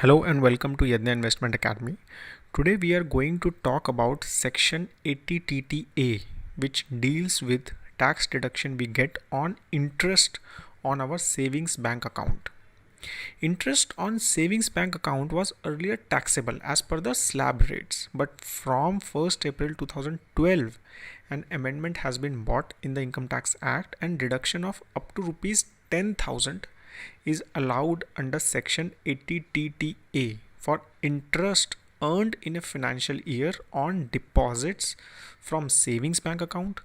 Hello and welcome to Yadnya Investment Academy. Today we are going to talk about Section 80TTA, which deals with tax deduction we get on interest on our savings bank account. Interest on savings bank account was earlier taxable as per the slab rates, but from 1st April 2012, an amendment has been brought in the Income Tax Act and deduction of up to rupees 10,000 is allowed under Section 80TTA for interest earned in a financial year on deposits from savings bank account,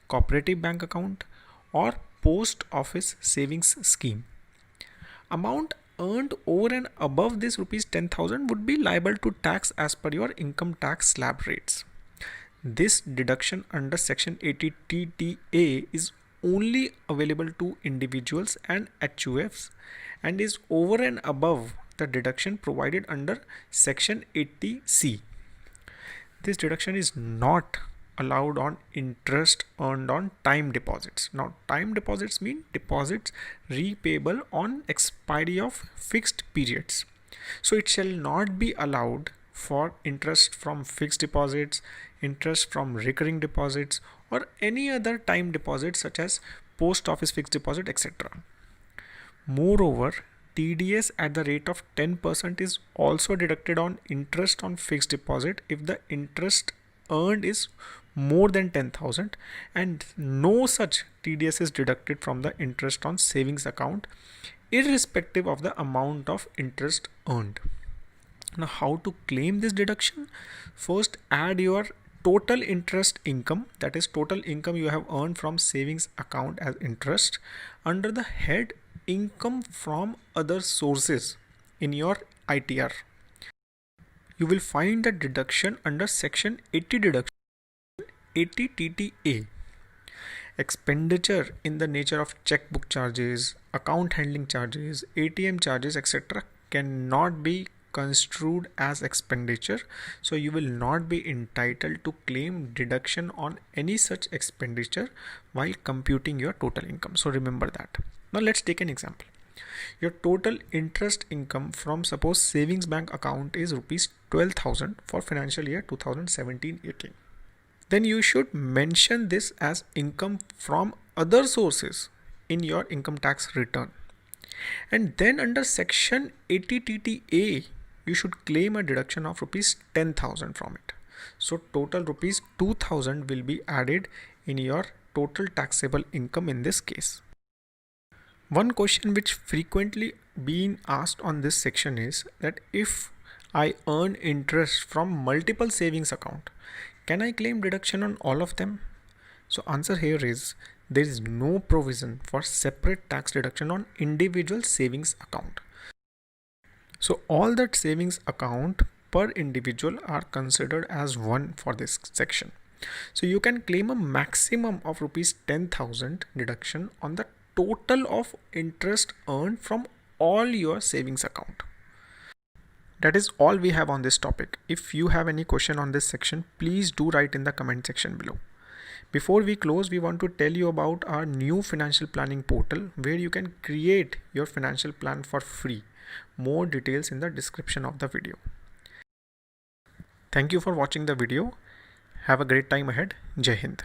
cooperative bank account, or post office savings scheme. Amount earned over and above this rupees 10,000 would be liable to tax as per your income tax slab rates. This deduction under Section 80TTA is only available to individuals and HUFs and is over and above the deduction provided under Section 80C. This deduction is not allowed on interest earned on time deposits. Now, time deposits mean deposits repayable on expiry of fixed periods. So it shall not be allowed for interest from fixed deposits, interest from recurring deposits, or any other time deposits such as post office fixed deposit, etc. Moreover, TDS at the rate of 10% is also deducted on interest on fixed deposit if the interest earned is more than 10,000, and no such TDS is deducted from the interest on savings account irrespective of the amount of interest earned. Now, how to claim this deduction? First, add your total interest income, that is total income you have earned from savings account as interest, under the head income from other sources in your ITR. You will find the deduction under Section 80 deduction 80TTA. Expenditure in the nature of checkbook charges, account handling charges, ATM charges, etc. cannot be construed as expenditure, so you will not be entitled to claim deduction on any such expenditure while computing your total income. So remember that. Now let's take an example. Your total interest income from suppose savings bank account is rupees 12,000 for financial year 2017-18. Then you should mention this as income from other sources in your income tax return. And then under Section 80TTA, you should claim a deduction of rupees 10,000 from it. So total rupees 2,000 will be added in your total taxable income in this case. One question which frequently being asked on this section is that if I earn interest from multiple savings account, can I claim deduction on all of them? So answer here is there is no provision for separate tax deduction on individual savings account. So all that savings account per individual are considered as one for this section. So you can claim a maximum of rupees 10,000 deduction on the total of interest earned from all your savings account. That is all we have on this topic. If you have any question on this section, please do write in the comment section below. Before we close, we want to tell you about our new financial planning portal where you can create your financial plan for free. More details in the description of the video. Thank you for watching the video. Have a great time ahead. Jai Hind.